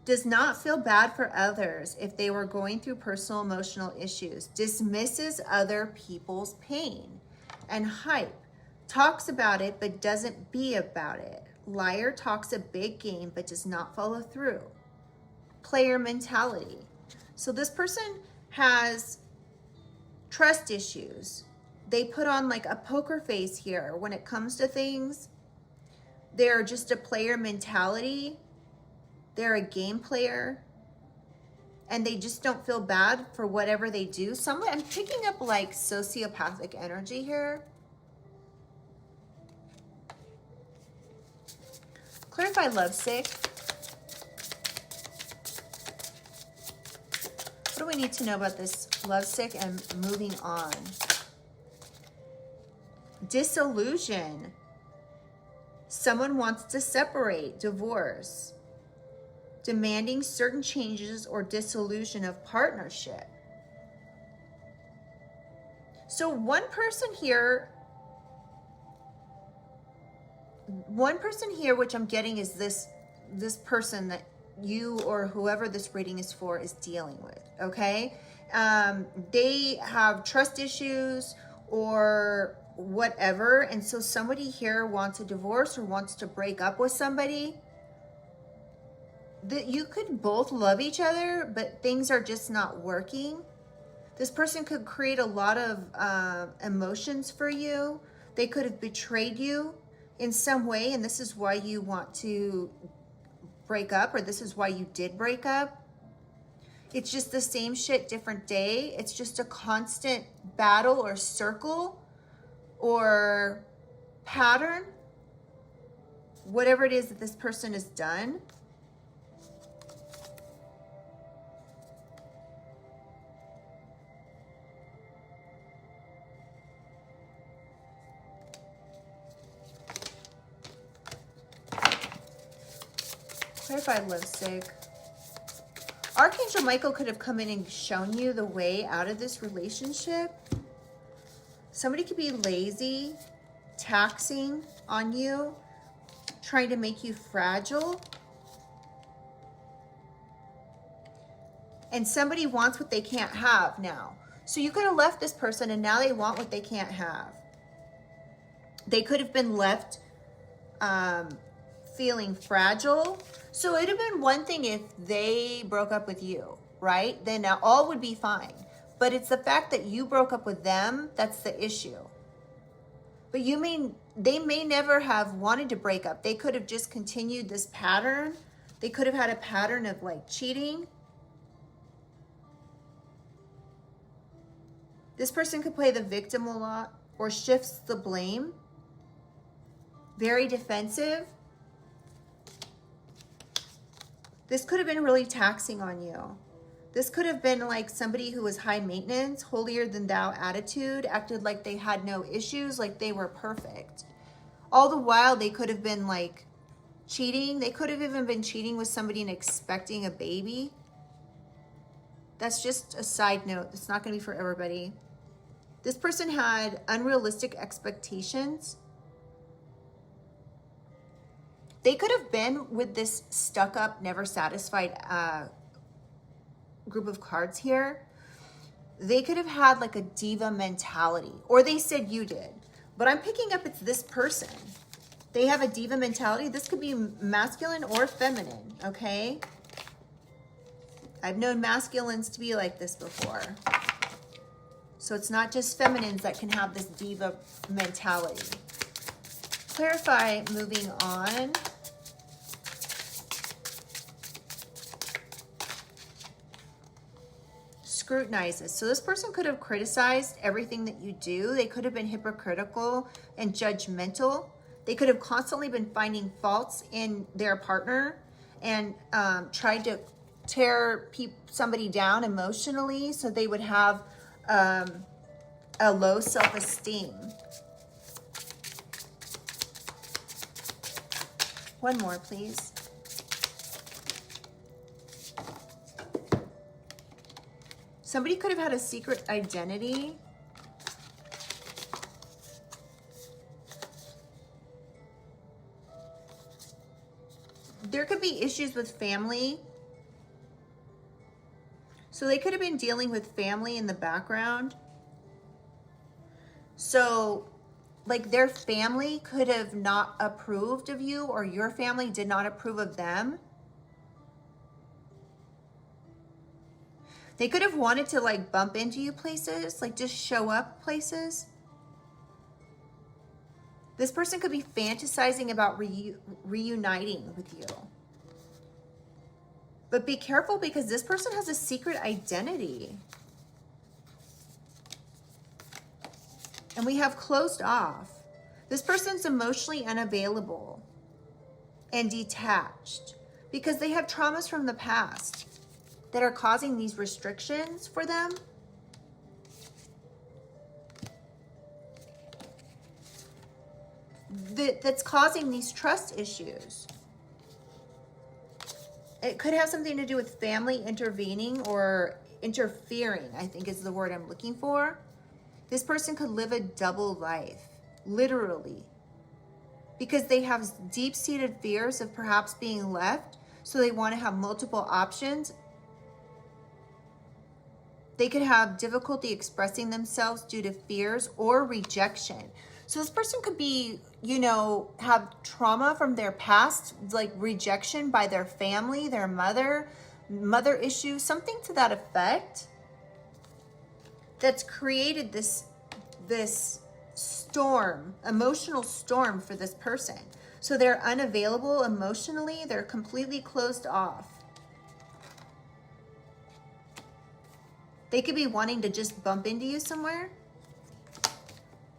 Does not feel bad for others if they were going through personal emotional issues. Dismisses other people's pain. And hype. Talks about it but doesn't be about it. Liar talks a big game but does not follow through. Player mentality. So this person has trust issues. They put on like a poker face here when it comes to things. They're just a player mentality. They're a game player. And they just don't feel bad for whatever they do. I'm picking up like sociopathic energy here. Clarify lovesick. What do we need to know about this lovesick and moving on? Disillusion. Someone wants to separate, divorce. Demanding certain changes or dissolution of partnership. So one person here, which I'm getting is this person that you or whoever this reading is for is dealing with, okay? They have trust issues or whatever, and so somebody here wants a divorce or wants to break up with somebody. That you could both love each other, but things are just not working. This person could create a lot of emotions for you. They could have betrayed you in some way, and this is why you want to break up, or this is why you did break up. It's just the same shit, different day. It's just a constant battle or circle or pattern, whatever it is that this person has done. Clarify lovesick. Archangel Michael could have come in and shown you the way out of this relationship. Somebody could be lazy, taxing on you, trying to make you fragile. And somebody wants what they can't have now. So you could have left this person and now they want what they can't have. They could have been left feeling fragile. So it'd have been one thing if they broke up with you, right? Then all would be fine. But it's the fact that you broke up with them that's the issue. But they may never have wanted to break up. They could have just continued this pattern. They could have had a pattern of like cheating. This person could play the victim a lot or shifts the blame. Very defensive. This could have been really taxing on you. This could have been like somebody who was high maintenance, holier than thou attitude, acted like they had no issues, like they were perfect. All the while they could have been like cheating. They could have even been cheating with somebody and expecting a baby. That's just a side note. It's not going to be for everybody. This person had unrealistic expectations. They could have been with this stuck up, never satisfied group of cards here. They could have had like a diva mentality, or they said you did. But I'm picking up it's this person. They have a diva mentality. This could be masculine or feminine, okay? I've known masculines to be like this before. So it's not just feminines that can have this diva mentality. Clarify, moving on. Scrutinizes. So this person could have criticized everything that you do. They could have been hypocritical and judgmental. They could have constantly been finding faults in their partner and tried to tear somebody down emotionally, so they would have a low self-esteem. One more, please. Somebody could have had a secret identity. There could be issues with family. So they could have been dealing with family in the background. So like their family could have not approved of you, or your family did not approve of them. They could have wanted to like bump into you places, like just show up places. This person could be fantasizing about reuniting with you. But be careful, because this person has a secret identity. And we have closed off. This person's emotionally unavailable and detached because they have traumas from the past that are causing these restrictions for them. That's causing these trust issues. It could have something to do with family intervening or interfering, I think is the word I'm looking for. This person could live a double life, literally, because they have deep-seated fears of perhaps being left, so they want to have multiple options. They could have difficulty expressing themselves due to fears or rejection. So this person could be, you know, have trauma from their past, like rejection by their family, their mother issues, something to that effect, that's created this storm, emotional storm for this person. So they're unavailable emotionally, they're completely closed off. They could be wanting to just bump into you somewhere.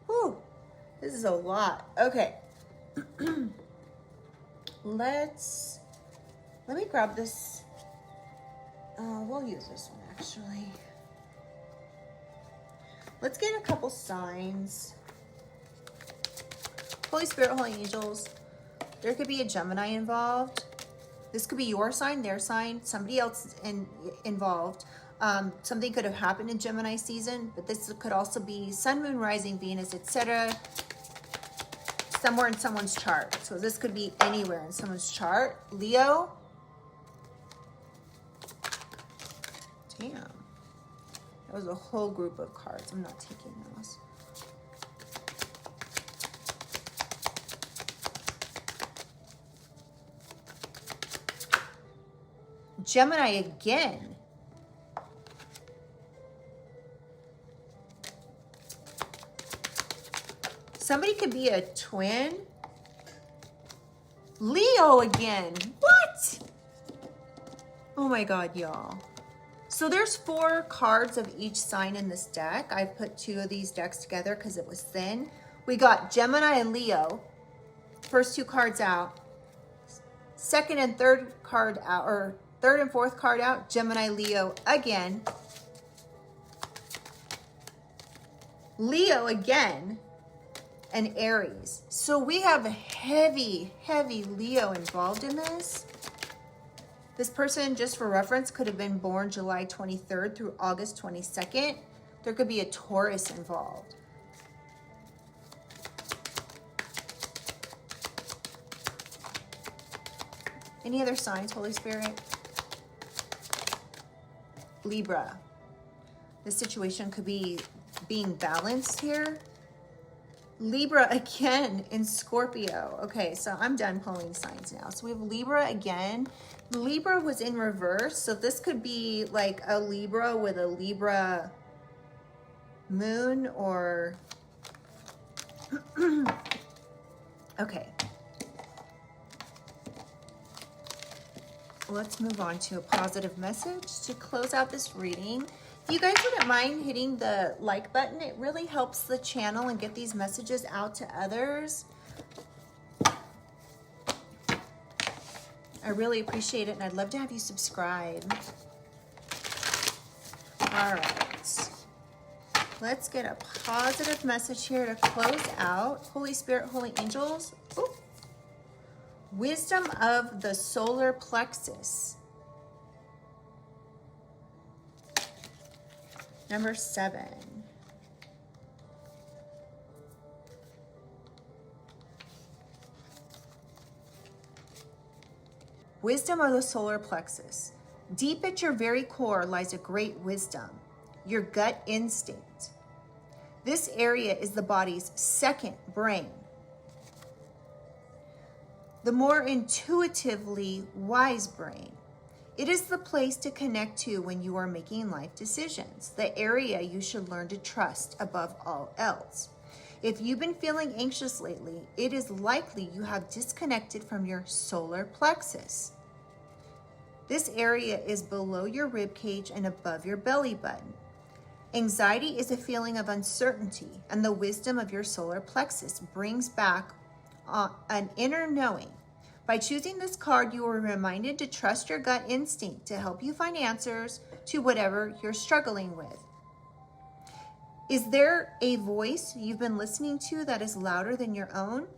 Whew, this is a lot. Okay. Let me grab this. We'll use this one actually. Let's get a couple signs. Holy Spirit, Holy Angels. There could be a Gemini involved. This could be your sign, their sign, somebody else involved. Something could have happened in Gemini season, but this could also be Sun, Moon, Rising, Venus, etc. somewhere in someone's chart. So this could be anywhere in someone's chart. Leo. Damn. That was a whole group of cards. I'm not taking those. Gemini again. Somebody could be a twin. Leo again. What? Oh my God, y'all. So there's 4 cards of each sign in this deck. I put 2 of these decks together because it was thin. We got Gemini and Leo. First 2 cards out. Second and third card out, or third and fourth card out, Gemini, Leo again. Leo again. And Aries. So we have a heavy, heavy Leo involved in this. This person, just for reference, could have been born July 23rd through August 22nd. There could be a Taurus involved. Any other signs, Holy Spirit? Libra. This situation could be being balanced here. Libra again in Scorpio. Okay, so I'm done pulling signs now. So we have Libra again. Libra was in reverse. So this could be like a Libra with a Libra Moon or... Okay. Let's move on to a positive message to close out this reading. If you guys wouldn't mind hitting the like button, it really helps the channel and get these messages out to others. I really appreciate it, and I'd love to have you subscribe. All right. Let's get a positive message here to close out. Holy Spirit, Holy Angels. Ooh. Wisdom of the solar plexus. Number 7. Wisdom of the solar plexus. Deep at your very core lies a great wisdom, your gut instinct. This area is the body's second brain. The more intuitively wise brain. It is the place to connect to when you are making life decisions, the area you should learn to trust above all else. If you've been feeling anxious lately, it is likely you have disconnected from your solar plexus. This area is below your rib cage and above your belly button. Anxiety is a feeling of uncertainty, and the wisdom of your solar plexus brings back an inner knowing. By choosing this card, you are reminded to trust your gut instinct to help you find answers to whatever you're struggling with. Is there a voice you've been listening to that is louder than your own?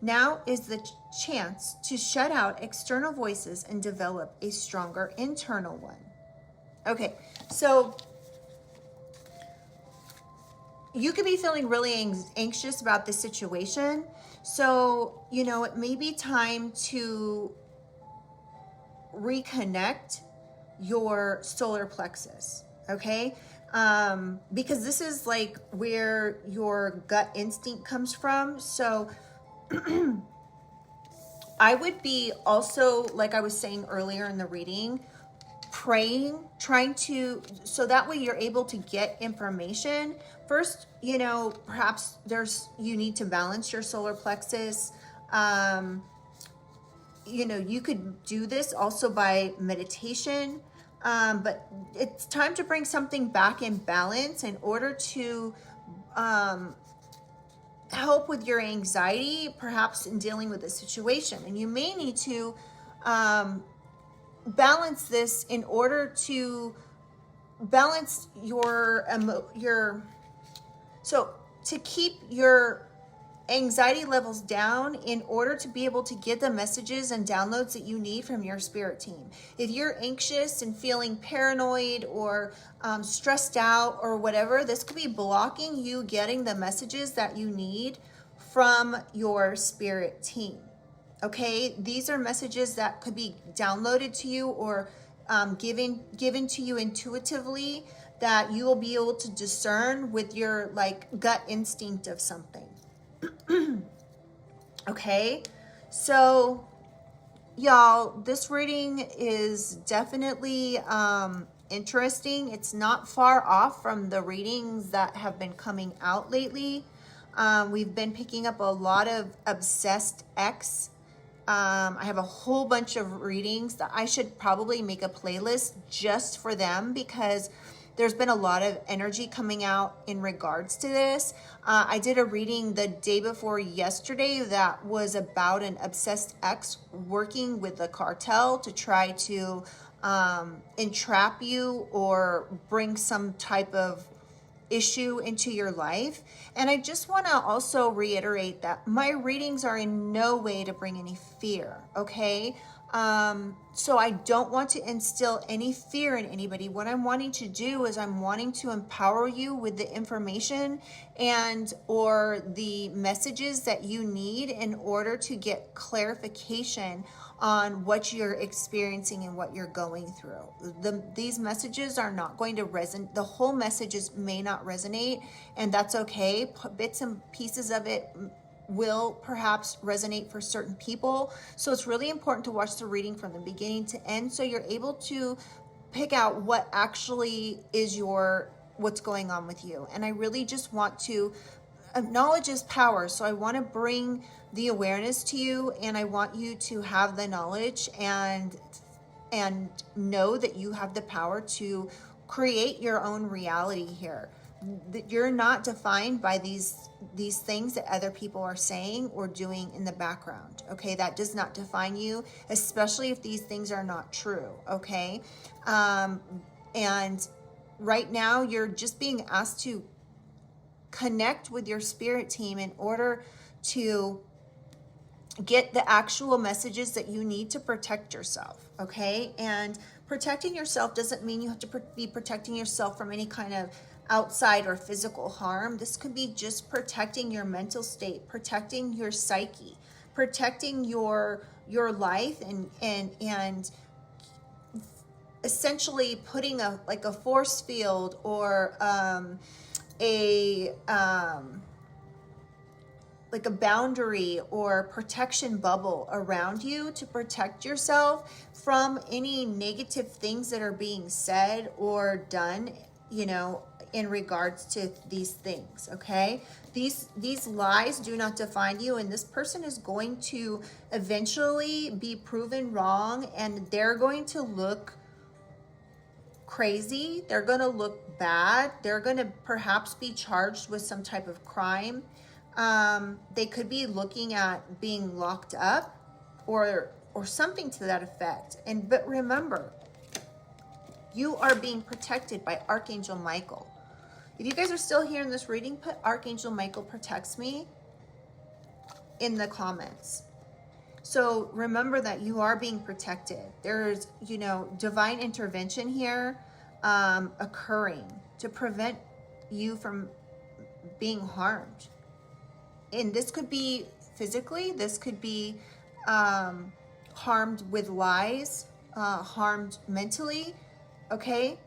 Now is the chance to shut out external voices and develop a stronger internal one. Okay, so you could be feeling really anxious about this situation. So, it may be time to reconnect your solar plexus, okay? Because this is like where your gut instinct comes from. So I would be also, like I was saying earlier in the reading, praying, so that way you're able to get information. First, perhaps you need to balance your solar plexus. You could do this also by meditation. But it's time to bring something back in balance in order to help with your anxiety, perhaps in dealing with a situation. And you may need to balance this in order to balance to keep your anxiety levels down in order to be able to get the messages and downloads that you need from your spirit team. If you're anxious and feeling paranoid or stressed out or whatever, this could be blocking you getting the messages that you need from your spirit team. Okay, these are messages that could be downloaded to you or given to you intuitively, that you will be able to discern with your gut instinct of something. Okay, so y'all, this reading is definitely interesting. It's not far off from the readings that have been coming out lately. We've been picking up a lot of obsessed ex. I have a whole bunch of readings that I should probably make a playlist just for them, because there's been a lot of energy coming out in regards to this. I did a reading the day before yesterday that was about an obsessed ex working with the cartel to try to entrap you or bring some type of issue into your life. And I just want to also reiterate that my readings are in no way to bring any fear, okay? So I don't want to instill any fear in anybody. What I'm wanting to do is I'm wanting to empower you with the information and or the messages that you need in order to get clarification on what you're experiencing and what you're going through. These messages are not going to resonate. The whole messages may not resonate, and that's okay. Bits and pieces of it will perhaps resonate for certain people. So it's really important to watch the reading from the beginning to end so you're able to pick out what actually is your what's going on with you. And I really just want to, knowledge is power. So I want to bring the awareness to you, and I want you to have the knowledge and know that you have the power to create your own reality here. That you're not defined by these things that other people are saying or doing in the background. Okay, that does not define you, especially if these things are not true. Okay, and right now you're just being asked to connect with your spirit team in order to get the actual messages that you need to protect yourself. Okay, and protecting yourself doesn't mean you have to be protecting yourself from any kind of outside or physical harm. This could be just protecting your mental state, protecting your psyche, protecting your life, and essentially putting a force field or like a boundary or protection bubble around you to protect yourself from any negative things that are being said or done, you know, in regards to these things. Okay, these lies do not define you, and this person is going to eventually be proven wrong, and they're going to look crazy, they're going to look bad, they're going to perhaps be charged with some type of crime. They could be looking at being locked up or something to that effect. But remember, you are being protected by Archangel Michael. If you guys are still here in this reading, put Archangel Michael protects me in the comments. So remember that you are being protected. There's, you know, divine intervention here occurring to prevent you from being harmed. And this could be physically, this could be harmed with lies, harmed mentally. Okay,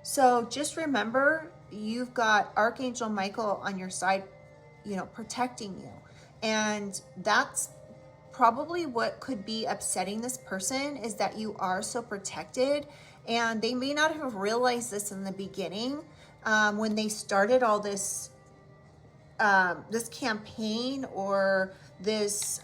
so just remember, you've got Archangel Michael on your side, you know, protecting you. And that's probably what could be upsetting this person, is that you are so protected, and they may not have realized this in the beginning when they started all this this campaign or this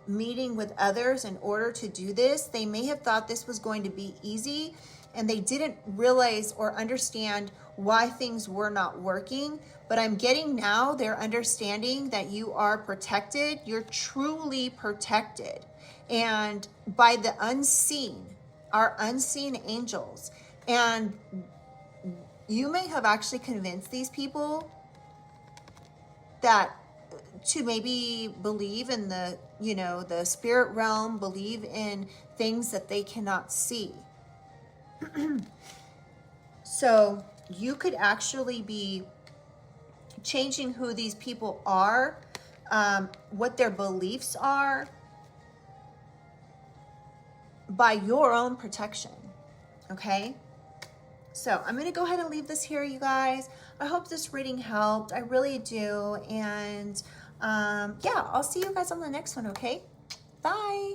meeting with others in order to do this. They may have thought this was going to be easy, and they didn't realize or understand why things were not working. But I'm getting now they're understanding that you are protected. You're truly protected, and by the unseen, our unseen angels. And you may have actually convinced these people that to maybe believe in the, you know, the spirit realm, believe in things that they cannot see. So you could actually be changing who these people are, what their beliefs are, by your own protection. Okay, so I'm going to go ahead and leave this here, you guys. I hope this reading helped. I really do. And yeah, I'll see you guys on the next one. Okay, bye.